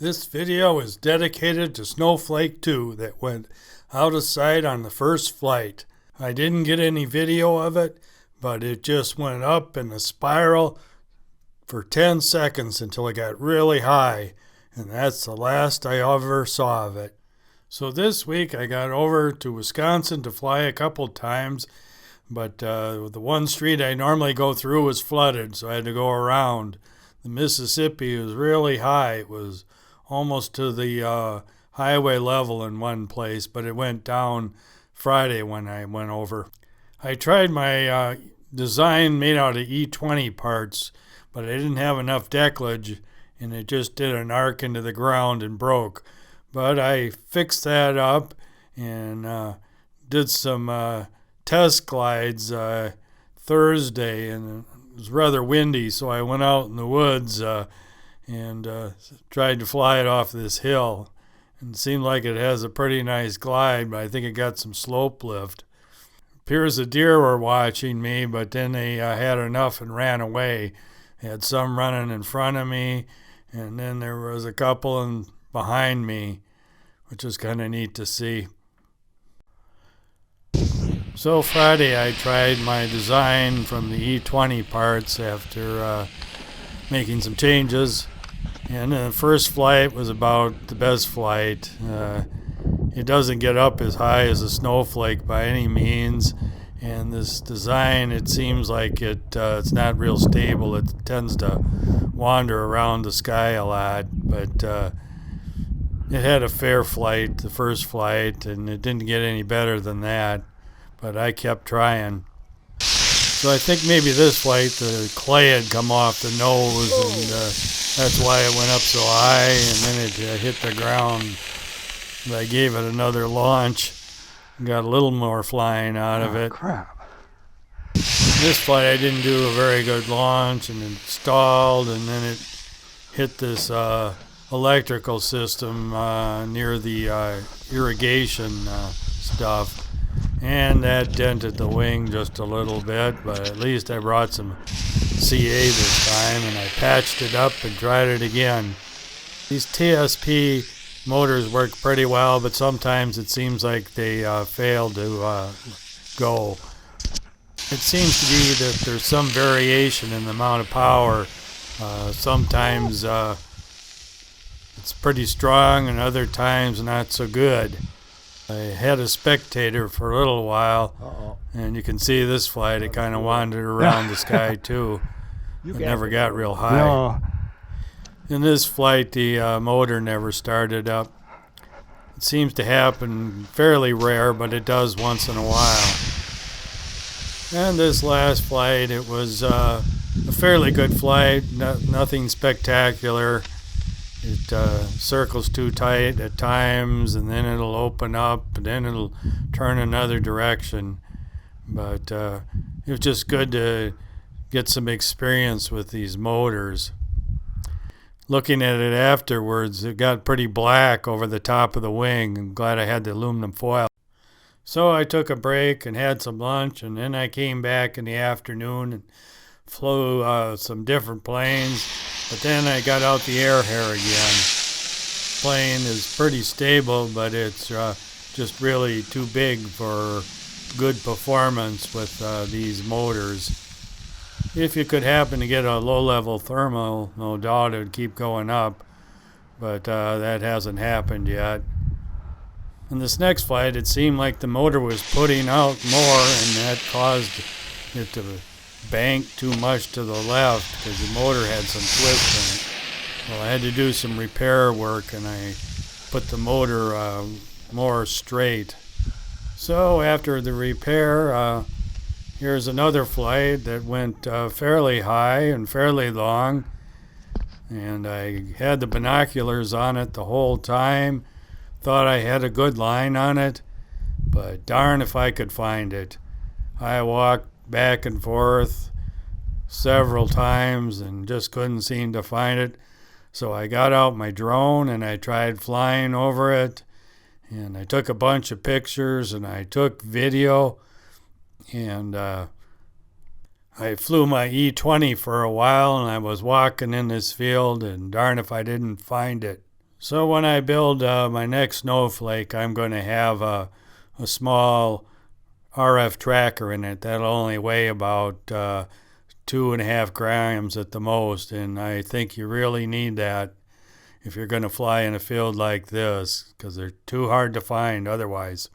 This video is dedicated to Snowflake 2 that went out of sight on the first flight. I didn't get any video of it, but it just went up in a spiral for 10 seconds until it got really high, and that's the last I ever saw of it. So this week I got over to Wisconsin to fly a couple times, but the one street I normally go through was flooded, so I had to go around. The Mississippi was really high. It was almost to the highway level in one place, but it went down Friday when I went over. I tried my design made out of E20 parts, but I didn't have enough decklage, and it just did an arc into the ground and broke. But I fixed that up and did some test glides Thursday, and it was rather windy, so I went out in the woods and tried to fly it off this hill. And it seemed like it has a pretty nice glide, but I think it got some slope lift. Appears the deer were watching me, but then they had enough and ran away. They had some running in front of me, and then there was a couple behind me, which was kind of neat to see. So Friday I tried my design from the E20 parts after making some changes. And the first flight was about the best flight. It doesn't get up as high as a Snowflake by any means. And this design, it seems like it's not real stable. It tends to wander around the sky a lot. But it had a fair flight, the first flight, and it didn't get any better than that. But I kept trying. So I think maybe this flight, the clay had come off the nose, and that's why it went up so high, and then it hit the ground. But I gave it another launch, got a little more flying out of it. Crap. This flight I didn't do a very good launch, and it stalled, and then it hit this electrical system near the irrigation stuff. And that dented the wing just a little bit, but at least I brought some CA this time, and I patched it up and tried it again. These TSP motors work pretty well, but sometimes it seems like they fail to go. It seems to be that there's some variation in the amount of power. Sometimes it's pretty strong, and other times not so good. I had a spectator for a little while, and you can see this flight, it kind of wandered around the sky too. It never got real high. No. In this flight, the motor never started up. It seems to happen fairly rare, but it does once in a while. And this last flight, it was a fairly good flight, nothing spectacular. It circles too tight at times, and then it'll open up, and then it'll turn another direction. But it was just good to get some experience with these motors. Looking at it afterwards, it got pretty black over the top of the wing. I'm glad I had the aluminum foil. So I took a break and had some lunch, and then I came back in the afternoon and flew some different planes. But then I got out the air hair again. Plane is pretty stable, but it's just really too big for good performance with these motors. If you could happen to get a low-level thermal, no doubt it would keep going up, but that hasn't happened yet. In this next flight, it seemed like the motor was putting out more, and that caused it to bank too much to the left because the motor had some twist in it. Well, I had to do some repair work, and I put the motor more straight. So after the repair, here's another flight that went fairly high and fairly long, and I had the binoculars on it the whole time. Thought I had a good line on it, but darn if I could find it. I walked back and forth several times and just couldn't seem to find it. So I got out my drone and I tried flying over it, and I took a bunch of pictures and I took video, and I flew my E20 for a while, and I was walking in this field, and darn if I didn't find it. So when I build my next Snowflake, I'm going to have a small RF tracker in it that'll only weigh about 2.5 grams at the most, and I think you really need that if you're going to fly in a field like this, because they're too hard to find otherwise.